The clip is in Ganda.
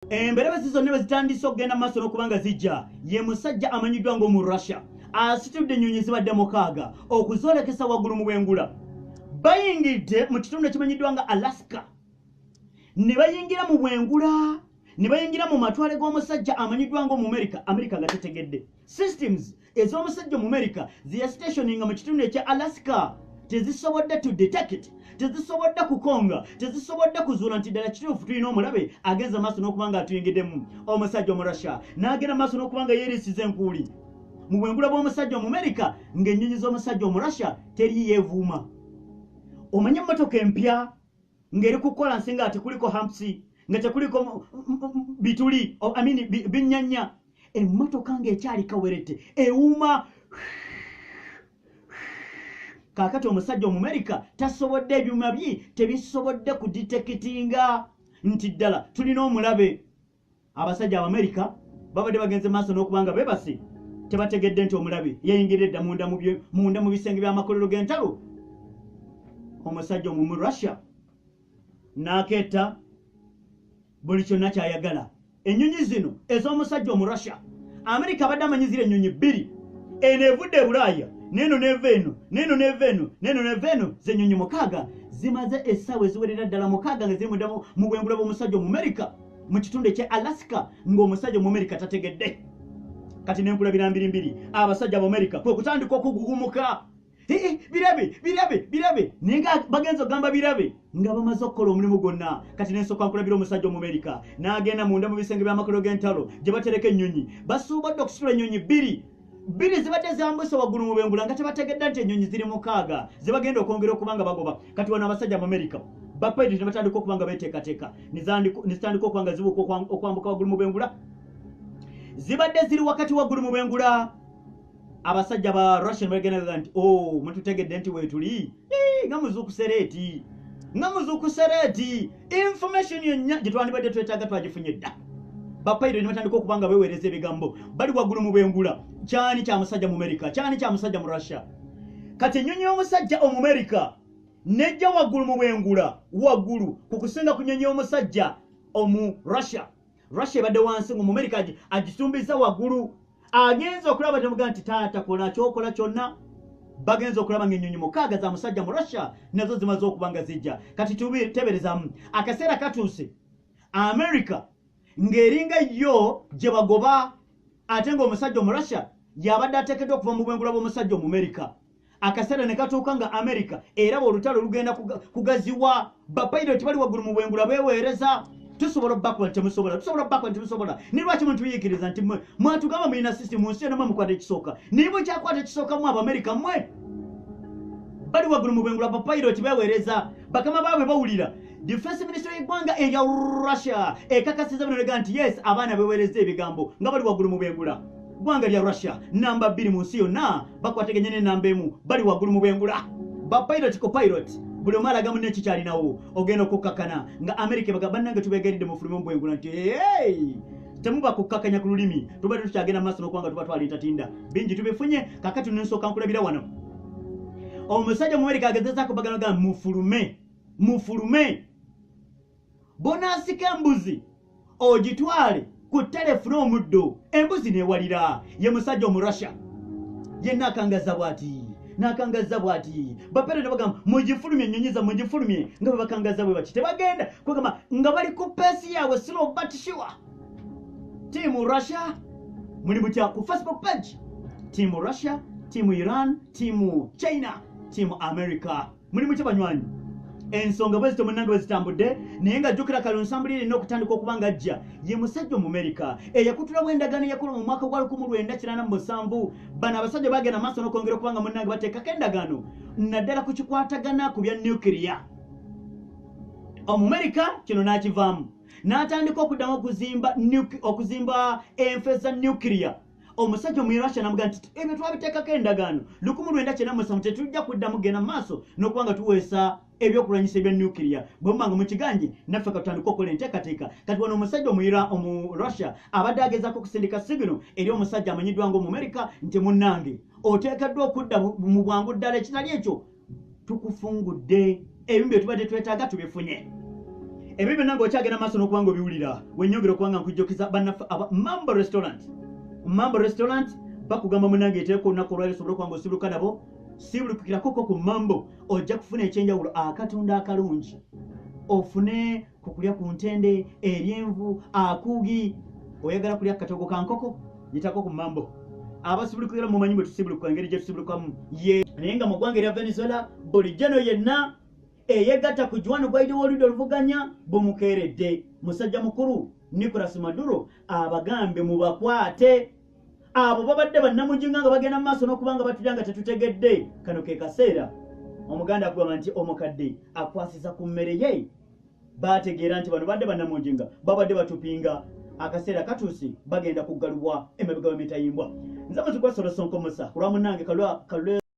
Emberebe zizonne zitandise okugenda maaso n'okubanga zijja ye musajja amanyiddwa ng'omu Russia asitudde ennyonyi zibadde mukaaga okuzoolekesa waggulu mu bwengula. Bayingidde mu kitundu ekimanyiddwa nga Alaska ne bayingira mu bwengula ne bayingira mu matwale g'omusajja amanyiddwa ng'omu Amerika nga tetegedde. Systems ez'omusajja mu Amerika ziya stationinga mu kitundu ekya Alaska tezisobodde to detect, tezisobodde kukonga, tezisobodde kuzuula nti ddala kituufu tulina omulabe agenza maaso n'okubanga atuyingiddemu. Omusajja omu Russia n'agenda maaso n'okubanga yeerisiza enkuuli mu bwengula bw'omusajja omu Amerika ng'ennyonyi z'omusajja omu Russia teri yeevuuma. Omanyi emmotoka empya ng'eri ku kolansi nga ate kuliko hamsi nga tekuliko bituli binnyanya, emmotoka ng'ekyali kawerete ewuuma. Kaakati omusajja omu Amerika tasobodde, ebyuma bye tebisobodde kuditekitinga nti ddala tulina omulabe. Abasajja Abamerika babadde bagenze maaso n'okubanga beebase tebategedde nti omulabe yayingirira edda munda mu bisenge by'amakolero g'entalo. Omusajja omu Russia n'akeeta buli kyonna kyayagala. Ennyonyi zino ez'omusajja omu Russia Amerika abadde amanyizira ennyonyi bbiri, eno evudde e Bulaaya neno neveeno neno neveeno neno neveeno z'ennyonyi mukaaga zimaze essaawa eziwerera ddala mukaaga nga ziri mu bwengula bw'omusajja omu Amerika mu kitundu ekya Alaska ng'omusajja omu Amerika tategedde. Kati n'enkulabira mbirimbiri abasajja Abamerika kwe kutandika okugugumuka. Birabe naye nga bagenza okugamba birabe nga bamaze okukola omulimu gwonna. Kati n'ensooka nkulabira omusajja omu Amerika n'agenda munda mu bisenge by'amakolero g'entalo gye batereka ennyonyi. Basuubodde okusitula ennyonyi bbiri zibadde zambuse waggulu mu bwengula nga tebategedde nti ennyonyi ziri mukaaga zibagenda okwongera okubanga bagoba. Kati wano abasajja Abamerika bapayidi ne batandika okubanga beteekateeka ne zitandika okubanga zibuuka okwambuka waggulu mu bwengula. Zibadde ziri wakati waggulu mu bwengula. Abasajja ba Russia ne bagenda nti mututegedde nti weetuli nga muzuukusereeti information yonna gye twandibadde twetaaga twagifunye dda. Bapayiro ne batandika okubanga beweereza ebigambo bali waggulu mu bwengula. Kyani kya musajja mu Amerika, kyani kya musajja mu Russia. Kati ennyonyi y'omusajja omu Amerika nejja waggulu mu bwengula waggulu ku kusinga ku nnyonyi y'omusajja omu Russia. Russia ebadde wansi ng'omu Amerika agisumbiza waggulu. Agenza okulaba temuga nti taata kola kyokola kyonna. Bagenza okulaba ng'ennyonyi mukaaga za musajja mu Russia nazo zimaze okubanga zijja. Kati teberezamu akaseera katuuse Amerika ng'eringa yo gye bagoba ate ng'omusajja omu Russia yabadde ateekeddwa okuva mu bwengula bw'omusajja omu Amerika. Akaseera ne katuuka nga Amerika eraba olutalo lugenda kugaziwa. Bapayiroti bali waggulu mu bwengula beeweereza. Tusobola backward temusobola, tusobola backward temusobola. Ni lwaki muntu yikiriza nti mwatugamba mulina system mu nsi eno mukwata ekisooka nibo kyakwata ekisooka mu Abamerika mmwe bali waggulu mu bwengula. Bapayiroti beeweereza bakama baabwe bawulira. Defense Ministry y'eggwanga eya Russia ekakasiza bino lega nti yes abaana beeweereza ebigambo nga bali waggulu mu bwengula. Ggwanga lya Russia namba 2 mu nsi yonna bakwateganye ne namba 1 bali waggulu mu bwengula. Bapayiroti copilot buli omu alaga munne kikyalinawo ogenda okukkakana nga Amerika bannange tubeegeridde mu fulumu bwengula nti temuba kukkakanya ku lulimi tubadde tukyagenda maaso n'okubanga tuba twali tatinda bingi tubifunye. Kakati n'ensooka nkulabira wano omusajja mu Amerika agezezaako baganaga mufulume bonaasika embuzi ogitwale ku telefone omuddo embuzi neewalira. Ye musajja omu Russia yenna akangaza bw'ati bapere ne bagamba mugifulumye ennyonyi za mugifulumye nga bwe bakangaza bwe bati tebagenda kwegamba nga bali ku peesi yaabwe slow but sure. Tiimu Russia muli mutya ku Facebook page? Tiimu Russia, tiimu Iran, tiimu China, tiimu America muli mutya banywanyi? Ensonga bwe zito munnange bwe zitambudde naye nga jjukira kalunsambulire n'okutandika okubanga ajja ye musajja omu Amerika eyakutulawo endagaano eyakola mu mwaka gwa 1987. Bano abasajja bagenda maaso n'okwongera okubanga munnange bateekako endagaano naddala ku kikwatagana ku bya nuclear. Omu Amerika kino n'akivaamu n'atandika okuddamu okuzimba enfe za nuclear. Omusajja omu Russia n'amuga nti ebyo twabiteekako endagaano 1997 tetujja kuddamu genda maaso n'okubanga tuweesa ebyokulwanyisa ebya nuclear. Bwe mubanga mu kiganje naffe katutandika okukola enteekateeka. Kati wano omusajja omu Russia abadde agezaako okusindika sigino eri omusajja amanyiddwa ng'omu Amerika nti munnange oteekeddwa okudda mu bwangu ddala ekitali ekyo tukufungudde ebimu bye tubadde twetaaga tubifunye. ebyo nange okyagenda maaso n'okubanga obiwulira wenyongera okubanga nkujjukiza bannaffe Mambo Restaurant bakugamba munange eteeko olunaku olwali osobole okubanga osibuka nabo sibulukukirako ku Mambo ojja kufuna ekyenjawulo akatunda akalungi ofune kukulya ku ntende eryenvu akuugi oyagala kulya katogo ka nkoko yitako ku Mambo abasibulukira mumanyi bwe tusibuluka engeri gye tusibulukamu ye naye nga mu ggwanga erya Venezuela buli jeno yenna eyegatta ku Juan Guaido w'oludda oluvuganya bumukeeredde musajja mukulu Nicolas Maduro abagambe mu bakwate abo babadde bannamujinga nga bagenda mu maaso n'okubanga batulya nga tetutegedde kano ke kaseera omuganda agamba nti omukadde akwasiza ku mmere ye bategeera nti bano badde bannamujinga babadde batupinga akaseera katuuse bagenda kuggalubwa emabega w'emitayimbwa nze muzigwa Solo Sonko Musa kulwa munnange kalwa